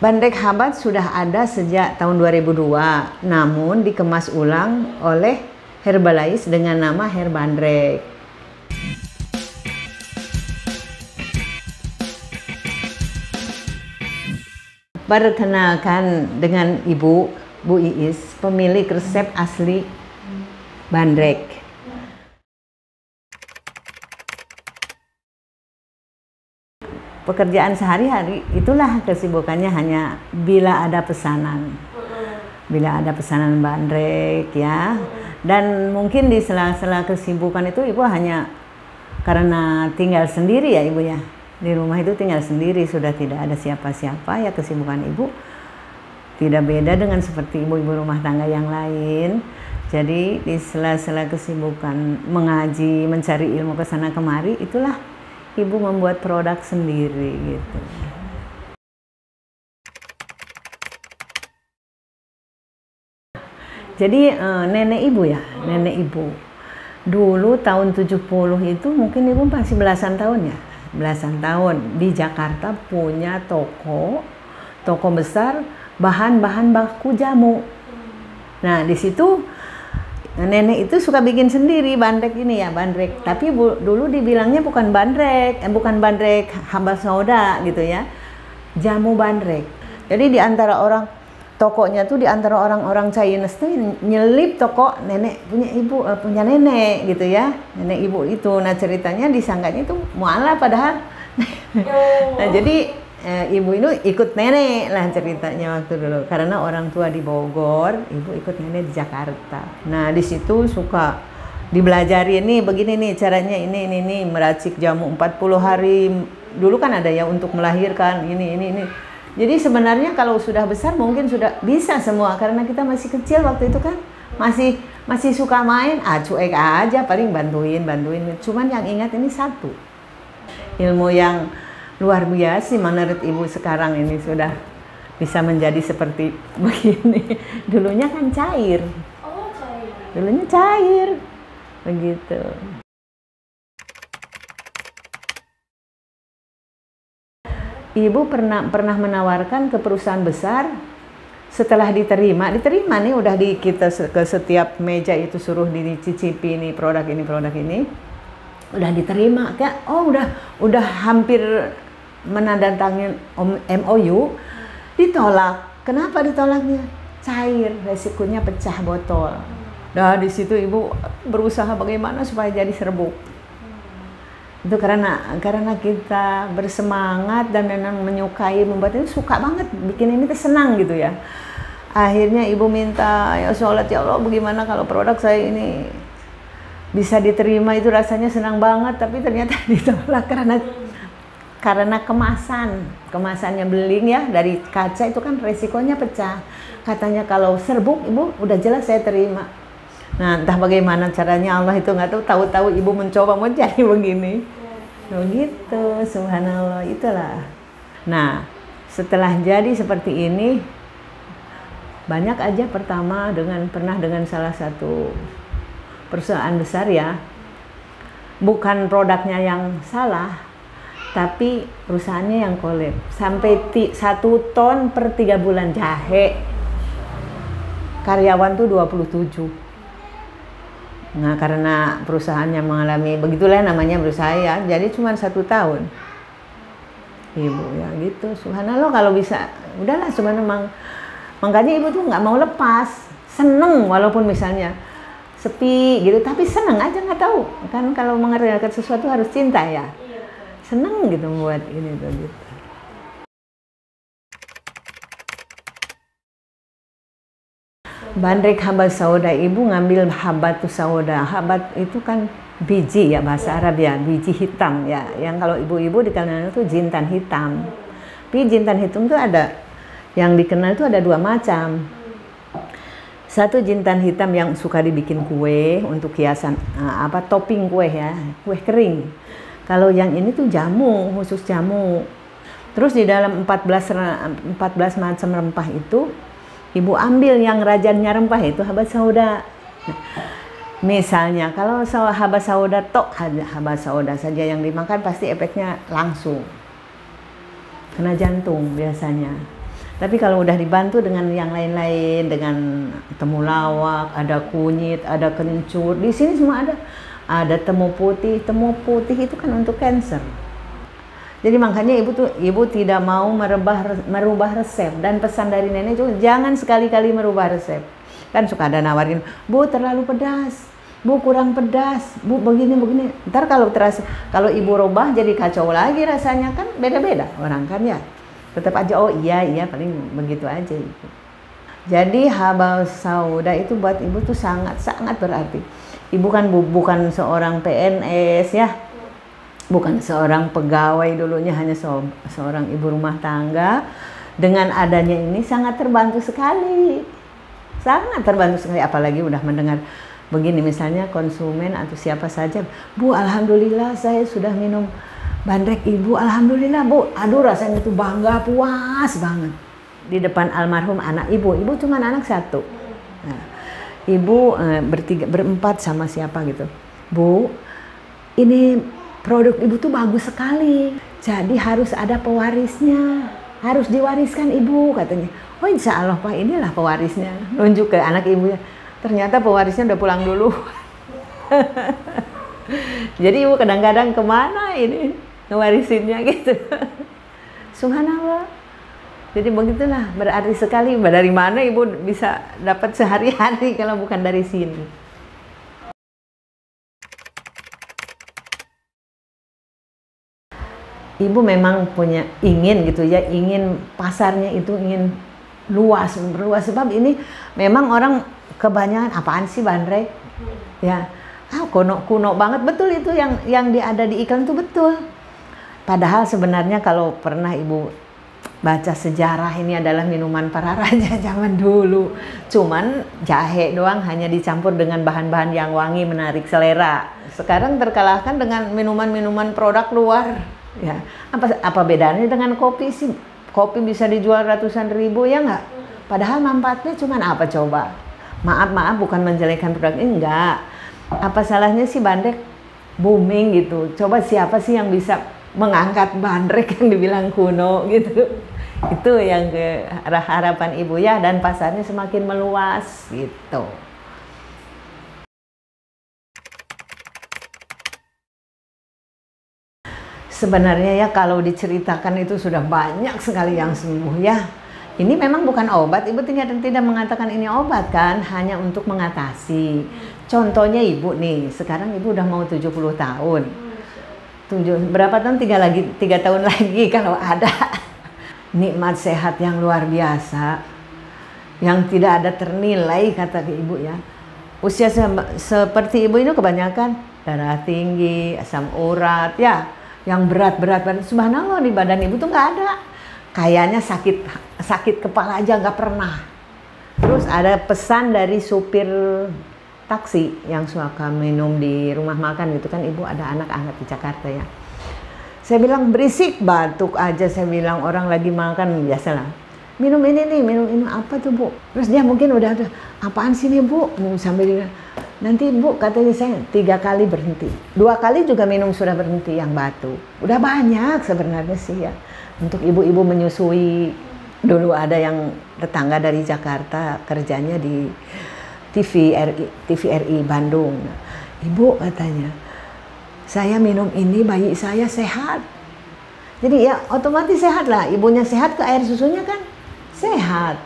Bandrek Habat sudah ada sejak tahun 2002, namun dikemas ulang oleh Herbalife dengan nama Herbandrek. Perkenalkan dengan Ibu Iis, pemilik resep asli Bandrek. Pekerjaan sehari-hari itulah kesibukannya, hanya bila ada pesanan. Bila ada pesanan bandrek ya. Dan mungkin di sela-sela kesibukan itu Ibu hanya karena tinggal sendiri ya Ibu ya. Di rumah itu tinggal sendiri, sudah tidak ada siapa-siapa ya, kesibukan Ibu tidak beda dengan seperti ibu-ibu rumah tangga yang lain. Jadi di sela-sela kesibukan mengaji, mencari ilmu ke sana kemari, itulah Ibu membuat produk sendiri gitu. Jadi nenek Ibu ya, nenek Ibu. Dulu tahun 70 itu mungkin Ibu masih belasan tahun ya. Belasan tahun di Jakarta punya toko besar bahan-bahan baku jamu. Nah, di situ nenek itu suka bikin sendiri bandrek ini ya, bandrek. Tapi dulu dibilangnya bukan bandrek, bukan bandrek haba sauda gitu ya. Jamu bandrek. Jadi di antara orang tokonya tuh, di antara orang-orang Chinese tuh nyelip toko nenek punya ibu, punya nenek gitu ya. Nenek Ibu itu. Nah, ceritanya disangkanya itu mualaf padahal. Nah, jadi Ibu ini ikut nenek lah ceritanya waktu dulu, karena orang tua di Bogor, Ibu ikut nenek di Jakarta. Nah, di situ suka dibelajari nih, begini nih caranya, ini meracik jamu 40 hari. Dulu kan ada ya untuk melahirkan ini. Jadi sebenarnya kalau sudah besar mungkin sudah bisa semua, karena kita masih kecil waktu itu kan, masih suka main, cuek aja, paling bantuin. Cuman yang ingat ini satu ilmu yang luar biasa menurut Ibu sekarang ini, sudah bisa menjadi seperti begini. Dulunya kan cair. Oh, cair. Dulunya cair. Begitu. Ibu pernah menawarkan ke perusahaan besar. Setelah diterima nih, udah kita ke setiap meja itu suruh dicicipi nih produk ini. Udah diterima, kayak udah hampir menandatangani MOU, ditolak. Kenapa ditolaknya? Cair, resikonya pecah botol. Nah, di situ Ibu berusaha bagaimana supaya jadi serbuk. Itu karena kita bersemangat dan memang menyukai membuat ini, suka banget bikin ini, senang gitu ya. Akhirnya Ibu minta, ya sholat, ya Allah bagaimana kalau produk saya ini bisa diterima, itu rasanya senang banget, tapi ternyata ditolak karena kemasannya beling ya, dari kaca itu kan resikonya pecah. Katanya kalau serbuk Ibu udah jelas saya terima. Nah, entah bagaimana caranya, Allah itu nggak tahu Ibu mencoba mau jadi begini. Begitu, subhanallah, itulah. Nah, setelah jadi seperti ini, banyak aja pernah dengan salah satu perusahaan besar ya. Bukan produknya yang salah, tapi perusahaannya yang kolab. Sampai 1 ton per 3 bulan jahe. Karyawan tuh 27. Nah, karena perusahaannya mengalami begitulah namanya berusaha ya, jadi cuma 1 tahun. Ibu ya gitu, subhanallah kalau bisa, udahlah subhanallah. Makanya Ibu tuh nggak mau lepas, seneng walaupun misalnya sepi gitu, tapi seneng aja, nggak tahu kan kalau mengerjakan sesuatu harus cinta ya. Seneng gitu buat ini tuh gitu. Bandrek habat sauda, Ibu ngambil habatus sauda. Habat itu kan biji ya, bahasa Arab ya, biji hitam ya. Yang kalau ibu-ibu dikenal itu jintan hitam. Tapi jintan hitam itu ada, yang dikenal itu ada 2 macam. Satu jintan hitam yang suka dibikin kue untuk hiasan, topping kue ya, kue kering. Kalau yang ini tuh jamu, khusus jamu. Terus di dalam 14 macam rempah itu, Ibu ambil yang rajanya rempah itu habat sauda. Misalnya kalau habat sauda habat sauda saja yang dimakan, pasti efeknya langsung kena jantung biasanya. Tapi kalau udah dibantu dengan yang lain-lain, dengan temulawak, ada kunyit, ada kencur, di sini semua ada. Ada temu putih itu kan untuk kanker. Jadi makanya ibu tidak mau merubah resep, dan pesan dari nenek juga jangan sekali-kali merubah resep. Kan suka ada nawarin, Bu terlalu pedas, Bu kurang pedas, Bu begini. Ntar kalau ibu rubah jadi kacau lagi rasanya, kan beda-beda orang kan ya. Tetap aja oh iya paling begitu aja ibu. Jadi habal sauda itu buat ibu tuh sangat berarti. Ibu kan bukan seorang PNS ya, bukan seorang pegawai dulunya, hanya seorang ibu rumah tangga. Dengan adanya ini sangat terbantu sekali, apalagi udah mendengar begini, misalnya konsumen atau siapa saja, Bu alhamdulillah saya sudah minum bandrek Ibu, alhamdulillah Bu, aduh rasanya itu bangga, puas banget. Di depan almarhum anak ibu cuma anak satu. Nah, ibu berempat sama siapa gitu, Bu ini produk ibu tuh bagus sekali, jadi harus ada pewarisnya, harus diwariskan ibu katanya. Oh insya Allah Pak, inilah pewarisnya, nunjuk ke anak ibu ya. Ternyata pewarisnya udah pulang dulu. Jadi ibu kadang-kadang kemana ini ngewarisinnya gitu. Subhanallah. Jadi begitulah, berarti sekali. Dari mana ibu bisa dapat sehari-hari kalau bukan dari sini. Ibu memang punya ingin gitu ya, ingin pasarnya itu ingin luas, memperluas, sebab ini memang orang kebanyakan apaan sih bandrek ya, kuno banget. Betul itu yang ada di iklan itu betul, padahal sebenarnya kalau pernah ibu baca sejarah, ini adalah minuman para raja zaman dulu, cuman jahe doang, hanya dicampur dengan bahan-bahan yang wangi menarik selera. Sekarang terkalahkan dengan minuman-minuman produk luar ya. Apa bedanya dengan kopi sih? Kopi bisa dijual ratusan ribu ya nggak? Padahal manfaatnya cuman apa coba? Maaf bukan menjelekkan produk ini, enggak. Apa salahnya sih bandrek booming gitu? Coba siapa sih yang bisa mengangkat bandrek yang dibilang kuno gitu? Itu yang harapan ibu ya, dan pasarnya semakin meluas gitu. Sebenarnya ya kalau diceritakan itu sudah banyak sekali yang sembuh ya. Ini memang bukan obat, ibu tidak mengatakan ini obat kan, hanya untuk mengatasi. Contohnya ibu nih, sekarang ibu udah mau 70 tahun. Berapa tahun? 3 tahun lagi kalau ada. Nikmat sehat yang luar biasa, yang tidak ada ternilai kata ibu ya. Usia seperti ibu ini kebanyakan darah tinggi, asam urat ya, yang berat. Subhanallah di badan ibu tuh nggak ada. Kayaknya sakit kepala aja nggak pernah. Terus ada pesan dari supir taksi yang suka minum di rumah makan gitu kan, ibu ada anak-anak di Jakarta ya. Saya bilang berisik, batuk aja, saya bilang orang lagi makan biasalah. Minum ini nih, minum ini apa tuh Bu? Terus dia mungkin udah apaan sih nih Bu? Sambil dia, nanti Bu katanya saya 3 kali berhenti, 2 kali juga minum sudah berhenti yang batuk. Udah banyak sebenarnya sih ya. Untuk ibu-ibu menyusui, dulu ada yang tetangga dari Jakarta kerjanya di TVRI Bandung. Ibu katanya, saya minum ini bayi saya sehat. Jadi ya otomatis sehat lah, ibunya sehat ke air susunya kan sehat.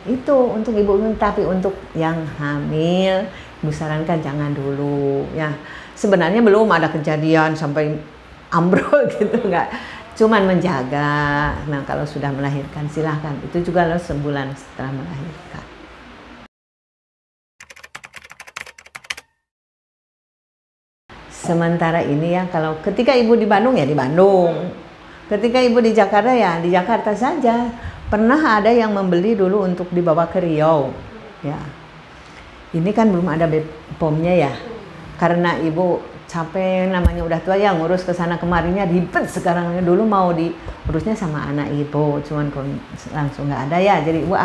Itu untuk ibu, tapi untuk yang hamil, ibu sarankan jangan dulu ya. Sebenarnya belum ada kejadian sampai ambrol gitu, enggak. Cuman menjaga. Nah kalau sudah melahirkan silahkan, itu juga lo sebulan setelah melahirkan. Sementara ini ya, kalau ketika ibu di Bandung ya di Bandung, ketika ibu di Jakarta ya di Jakarta saja. Pernah ada yang membeli dulu untuk dibawa ke Riau ya. Ini kan belum ada BPOM-nya ya, karena ibu capek, namanya udah tua ya, ngurus kesana kemarinya ribet sekarang. Dulu mau diurusnya sama anak ibu, cuman langsung nggak ada ya. Jadi ibu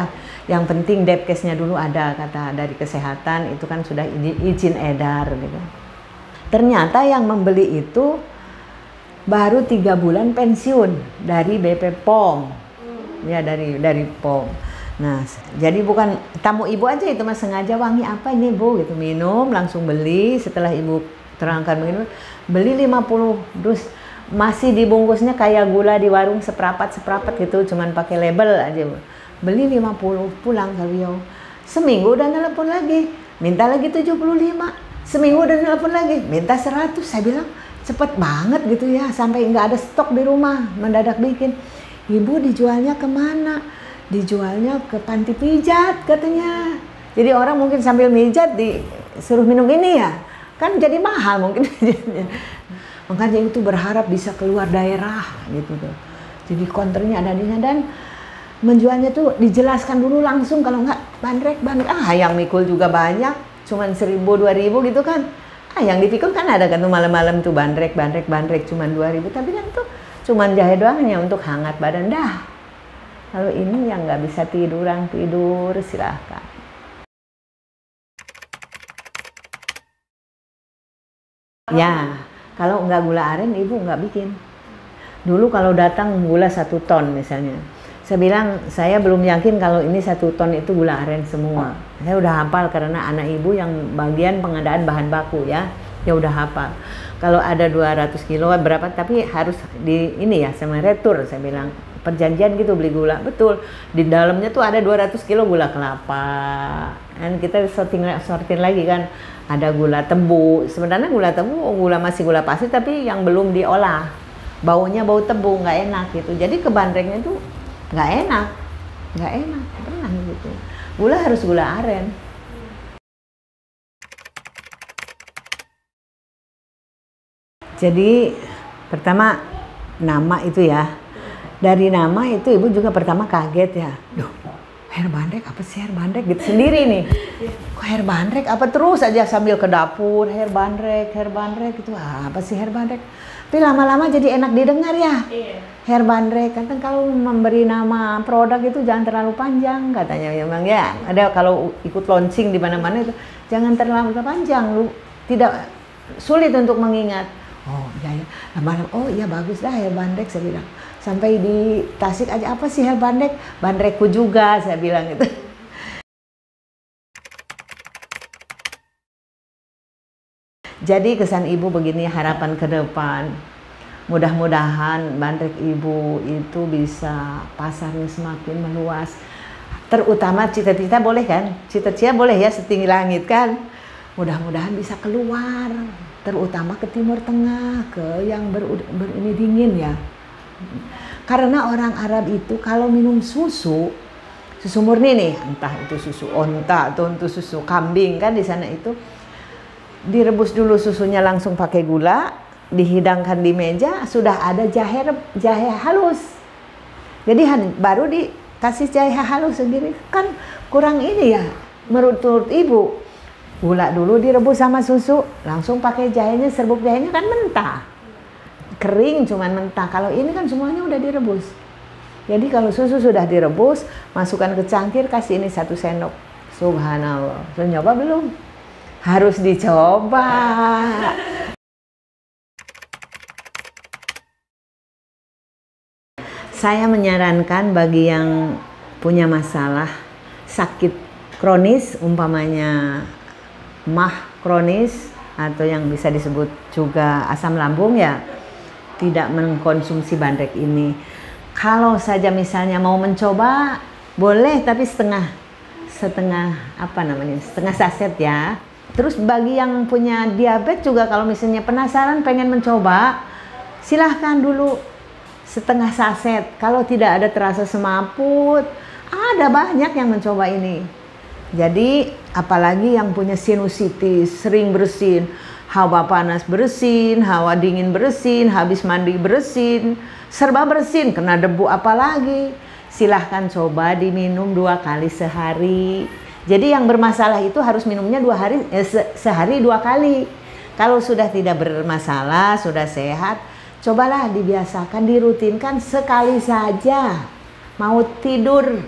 yang penting Depkesnya dulu ada, kata dari kesehatan itu kan sudah izin edar gitu. Ternyata yang membeli itu baru 3 bulan pensiun dari BPOM. ya dari POM. Nah, jadi bukan tamu ibu aja itu mas sengaja wangi apa ini bu gitu, minum langsung beli. Setelah ibu terangkan begini, beli 50 dus, masih dibungkusnya kayak gula di warung seprapat gitu, cuman pakai label aja bu. Beli 50, pulang ke Riau. Seminggu udah nelpon lagi, minta lagi 75. Seminggu udah nelpon lagi, minta 100. Saya bilang cepet banget gitu ya, sampai nggak ada stok di rumah, mendadak bikin. Ibu dijualnya kemana? Dijualnya ke panti pijat katanya. Jadi orang mungkin sambil mijat disuruh minum ini ya, kan jadi mahal mungkin. Makanya itu berharap bisa keluar daerah gitu tuh. Jadi counternya ada dan menjualnya tuh dijelaskan dulu langsung, kalau nggak bandrek. Yang mikul juga banyak, cuman 1.000 2.000 gitu kan. Yang dipikul kan ada kan tuh malam-malam tuh bandrek cuman 2.000, tapi kan tuh cuman jahe doang hanya untuk hangat badan dah. Kalau ini yang nggak bisa tidur silahkan. Ya, kalau nggak gula aren ibu nggak bikin. Dulu kalau datang gula 1 ton misalnya, saya bilang saya belum yakin kalau ini 1 ton itu gula aren semua. Saya udah hafal karena anak ibu yang bagian pengadaan bahan baku ya udah hafal. Kalau ada 200 kilo berapa, tapi harus di ini ya sama retur, saya bilang perjanjian gitu beli gula, betul di dalamnya tuh ada 200 kilo gula kelapa, dan kita sortir lagi kan, ada gula tebu. Sebenarnya gula tebu masih gula pasir tapi yang belum diolah, baunya bau tebu, nggak enak gitu. Jadi ke bandreknya tuh nggak enak pernah gitu. Gula harus gula aren. Jadi pertama nama itu ya, dari nama itu ibu juga pertama kaget ya, duh hair bandrek apa sih hair bandrek gitu sendiri nih, kok hair bandrek apa, terus aja sambil ke dapur hair bandrek gitu, apa sih hair bandrek. Tapi lama-lama jadi enak didengar ya, hair bandrek. Kan kalau memberi nama produk itu jangan terlalu panjang katanya memang ya, ada kalau ikut launching di mana-mana itu jangan terlalu panjang, lu tidak sulit untuk mengingat. Oh iya ya, lama-lama oh iya bagus dah hair bandrek saya bilang. Sampai di Tasik aja, apa sih hair bandrek? Bandrekku juga saya bilang gitu. Jadi kesan ibu begini, harapan ke depan. Mudah-mudahan bandrek ibu itu bisa pasarnya semakin meluas. Terutama cita-cita boleh kan? Cita-cita boleh ya setinggi langit kan? Mudah-mudahan bisa keluar. Terutama ke Timur Tengah, ke yang ini dingin ya. Karena orang Arab itu kalau minum susu murni nih, entah itu susu onta atau itu susu kambing kan di sana itu direbus dulu susunya langsung pakai gula, dihidangkan di meja, sudah ada jahe halus. Jadi baru dikasih jahe halus sendiri, kan kurang ini ya menurut ibu. Gula dulu direbus sama susu, langsung pakai jahenya, serbuk jahenya kan mentah. Kering cuman mentah. Kalau ini kan semuanya udah direbus. Jadi kalau susu sudah direbus, masukkan ke cangkir, kasih ini 1 sendok. Subhanallah. Sudah nyoba belum? Harus dicoba. Saya menyarankan bagi yang punya masalah sakit kronis, umpamanya mah kronis atau yang bisa disebut juga asam lambung ya, tidak mengkonsumsi bandrek ini. Kalau saja misalnya mau mencoba boleh, tapi setengah saset ya. Terus bagi yang punya diabetes juga kalau misalnya penasaran pengen mencoba, silahkan dulu setengah saset. Kalau tidak ada terasa semaput, ada banyak yang mencoba ini. Jadi apalagi yang punya sinusitis, sering bersin, hawa panas bersin, hawa dingin bersin, habis mandi bersin, serba bersin, kena debu apalagi. Silahkan coba diminum 2 kali sehari. Jadi yang bermasalah itu harus minumnya sehari 2 kali. Kalau sudah tidak bermasalah, sudah sehat, cobalah dibiasakan, dirutinkan sekali saja. Mau tidur,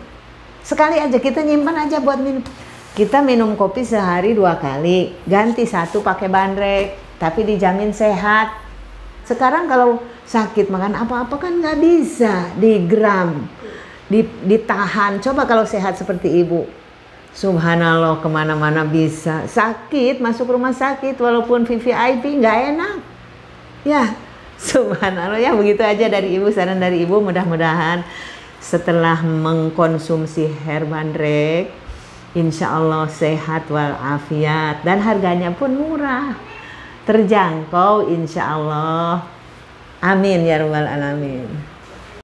sekali aja kita nyimpan aja buat minum. Kita minum kopi sehari 2 kali, ganti 1 pakai bandrek, tapi dijamin sehat. Sekarang kalau sakit makan apa-apa kan nggak bisa digram. ditahan. Coba kalau sehat seperti ibu, subhanallah, kemana-mana bisa. Sakit masuk rumah sakit walaupun VVIP nggak enak ya. Subhanallah ya, begitu aja dari ibu, saran dari ibu. Mudah-mudahan setelah mengkonsumsi Herbandrek, insya Allah sehat walafiat, dan harganya pun murah, terjangkau insya Allah. Amin ya rabbal alamin.